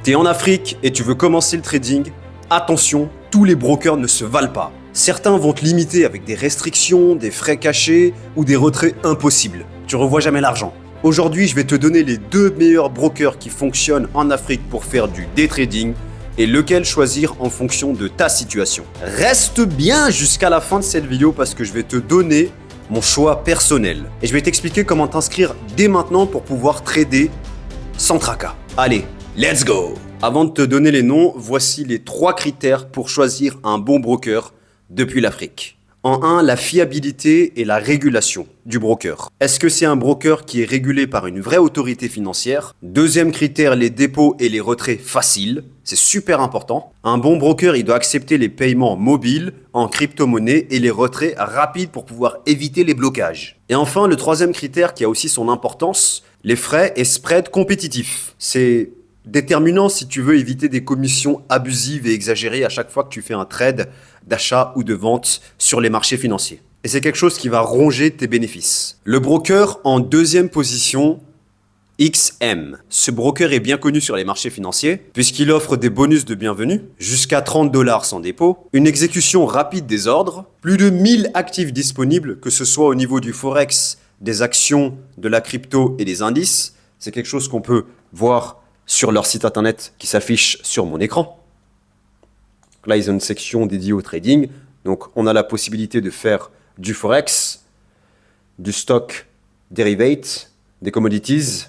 T'es en Afrique et tu veux commencer le trading, attention, tous les brokers ne se valent pas. Certains vont te limiter avec des restrictions, des frais cachés ou des retraits impossibles. Tu revois jamais l'argent. Aujourd'hui, je vais te donner les 2 meilleurs brokers qui fonctionnent en Afrique pour faire du day trading et lequel choisir en fonction de ta situation. Reste bien jusqu'à la fin de cette vidéo parce que je vais te donner mon choix personnel. Et je vais t'expliquer comment t'inscrire dès maintenant pour pouvoir trader sans tracas. Allez, let's go! Avant de te donner les noms, voici les 3 critères pour choisir un bon broker depuis l'Afrique. En 1, la fiabilité et la régulation du broker. Est-ce que c'est un broker qui est régulé par une vraie autorité financière? Deuxième critère, les dépôts et les retraits faciles. C'est super important. Un bon broker, il doit accepter les paiements mobiles en crypto-monnaie et les retraits rapides pour pouvoir éviter les blocages. Et enfin, le troisième critère qui a aussi son importance, les frais et spreads compétitifs. C'est déterminant si tu veux éviter des commissions abusives et exagérées à chaque fois que tu fais un trade d'achat ou de vente sur les marchés financiers. Et c'est quelque chose qui va ronger tes bénéfices. Le broker en deuxième position, XM. Ce broker est bien connu sur les marchés financiers puisqu'il offre des bonus de bienvenue, jusqu'à 30 $ sans dépôt, une exécution rapide des ordres, plus de 1000 actifs disponibles, que ce soit au niveau du forex, des actions, de la crypto et des indices. C'est quelque chose qu'on peut voir sur leur site internet qui s'affiche sur mon écran. Là, ils ont une section dédiée au trading. Donc, on a la possibilité de faire du forex, du stock derivate, des commodities,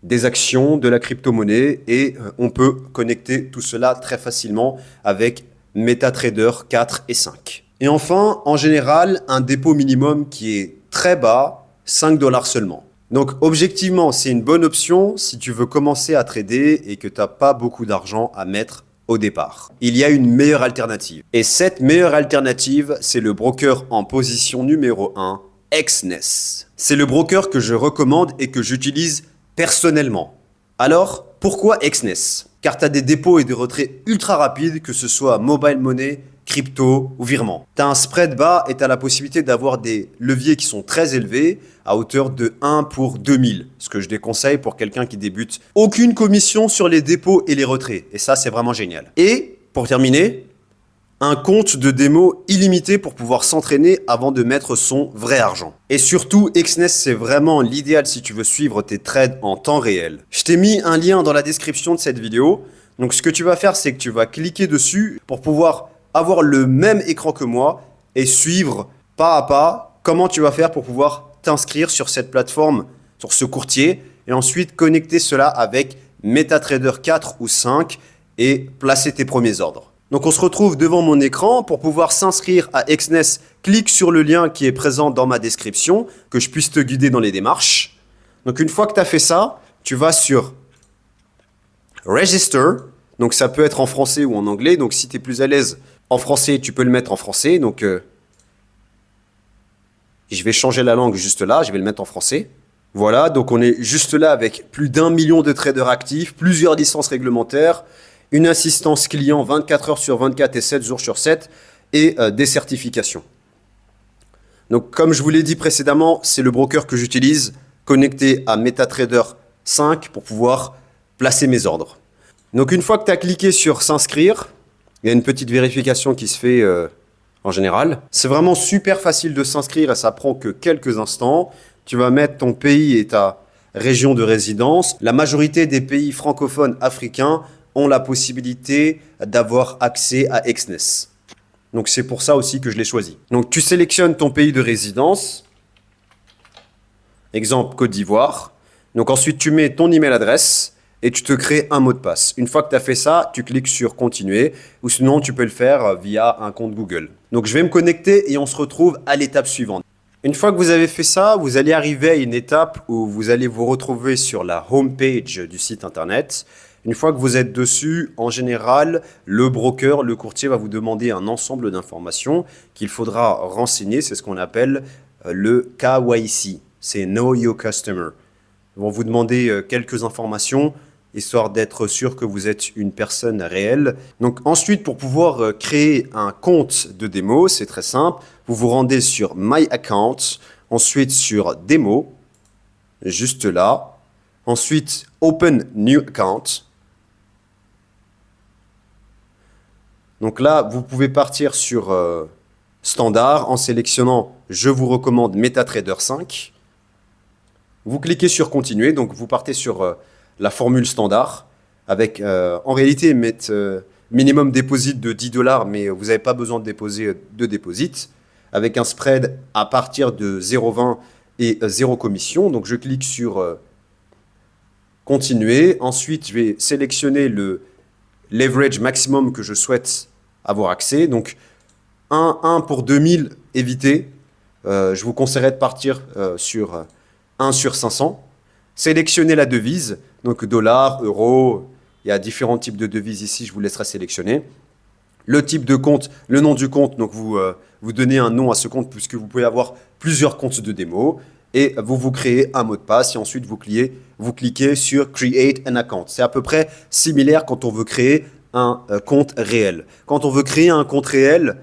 des actions, de la crypto-monnaie et on peut connecter tout cela très facilement avec MetaTrader 4 et 5. Et enfin, en général, un dépôt minimum qui est très bas, 5 $ seulement. Donc objectivement, c'est une bonne option si tu veux commencer à trader et que tu n'as pas beaucoup d'argent à mettre au départ. Il y a une meilleure alternative. Et cette meilleure alternative, c'est le broker en position numéro 1, Exness. C'est le broker que je recommande et que j'utilise personnellement. Alors, pourquoi Exness? Car tu as des dépôts et des retraits ultra rapides, que ce soit mobile money, crypto ou virement. Tu as un spread bas et tu as la possibilité d'avoir des leviers qui sont très élevés à hauteur de 1 pour 2000, ce que je déconseille pour quelqu'un qui débute. Aucune commission sur les dépôts et les retraits et ça c'est vraiment génial. Et pour terminer, un compte de démo illimité pour pouvoir s'entraîner avant de mettre son vrai argent. Et surtout, Exness, c'est vraiment l'idéal si tu veux suivre tes trades en temps réel. Je t'ai mis un lien dans la description de cette vidéo. Donc ce que tu vas faire, c'est que tu vas cliquer dessus pour pouvoir avoir le même écran que moi et suivre pas à pas comment tu vas faire pour pouvoir t'inscrire sur cette plateforme, sur ce courtier et ensuite connecter cela avec MetaTrader 4 ou 5 et placer tes premiers ordres. Donc on se retrouve devant mon écran. Pour pouvoir s'inscrire à Exness, clique sur le lien qui est présent dans ma description, que je puisse te guider dans les démarches. Donc une fois que tu as fait ça, tu vas sur Register. Donc ça peut être en français ou en anglais. Donc si tu es plus à l'aise en français, tu peux le mettre en français. Donc je vais changer la langue juste là, je vais le mettre en français. Voilà, donc on est juste là avec plus d'1 million de traders actifs, plusieurs licences réglementaires, une assistance client 24 heures sur 24 et 7 jours sur 7 et des certifications. Donc comme je vous l'ai dit précédemment, c'est le broker que j'utilise connecté à MetaTrader 5 pour pouvoir placer mes ordres. Donc une fois que tu as cliqué sur s'inscrire, il y a une petite vérification qui se fait en général. C'est vraiment super facile de s'inscrire et ça prend que quelques instants. Tu vas mettre ton pays et ta région de résidence. La majorité des pays francophones africains ont la possibilité d'avoir accès à Exness. Donc c'est pour ça aussi que je l'ai choisi. Donc tu sélectionnes ton pays de résidence. Exemple Côte d'Ivoire. Donc ensuite tu mets ton email adresse et tu te crées un mot de passe. Une fois que tu as fait ça, tu cliques sur continuer ou sinon tu peux le faire via un compte Google. Donc je vais me connecter et on se retrouve à l'étape suivante. Une fois que vous avez fait ça, vous allez arriver à une étape où vous allez vous retrouver sur la home page du site internet. Une fois que vous êtes dessus, en général, le broker, le courtier va vous demander un ensemble d'informations qu'il faudra renseigner. C'est ce qu'on appelle le KYC. C'est Know Your Customer. Ils vont vous demander quelques informations, histoire d'être sûr que vous êtes une personne réelle. Donc ensuite, pour pouvoir créer un compte de démo, c'est très simple. Vous vous rendez sur My Account, ensuite sur Démo, juste là. Ensuite, Open New Account. Donc là, vous pouvez partir sur standard en sélectionnant « Je vous recommande MetaTrader 5 ». Vous cliquez sur « Continuer », donc vous partez sur la formule standard avec en réalité minimum deposit de 10 $, mais vous n'avez pas besoin de déposer de deposit, avec un spread à partir de 0,20 et 0 commission. Donc je clique sur continuer. Ensuite, je vais sélectionner le leverage maximum que je souhaite avoir accès. Donc 1 pour 2000, évitez. Je vous conseillerais de partir sur 1 sur 500. Sélectionnez la devise, donc dollar, euro. Il y a différents types de devises ici, je vous laisserai sélectionner. Le type de compte, le nom du compte, donc vous donnez un nom à ce compte puisque vous pouvez avoir plusieurs comptes de démo. Et vous créez un mot de passe et ensuite vous cliquez sur Create an account. C'est à peu près similaire quand on veut créer un compte réel. Quand on veut créer un compte réel,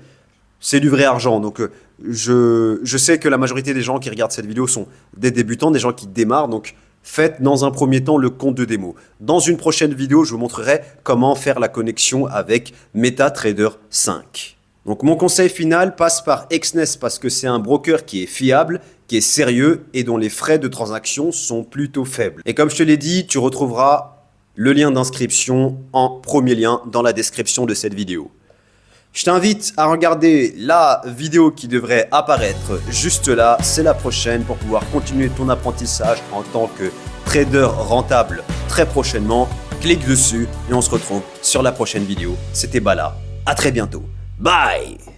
c'est du vrai argent. Donc je sais que la majorité des gens qui regardent cette vidéo sont des débutants, des gens qui démarrent. Donc faites dans un premier temps le compte de démo. Dans une prochaine vidéo, je vous montrerai comment faire la connexion avec MetaTrader 5. Donc mon conseil final passe par Exness parce que c'est un broker qui est fiable, qui est sérieux et dont les frais de transaction sont plutôt faibles. Et comme je te l'ai dit, tu retrouveras le lien d'inscription en premier lien dans la description de cette vidéo. Je t'invite à regarder la vidéo qui devrait apparaître juste là. C'est la prochaine pour pouvoir continuer ton apprentissage en tant que trader rentable très prochainement. Clique dessus et on se retrouve sur la prochaine vidéo. C'était Bala. À très bientôt. Bye!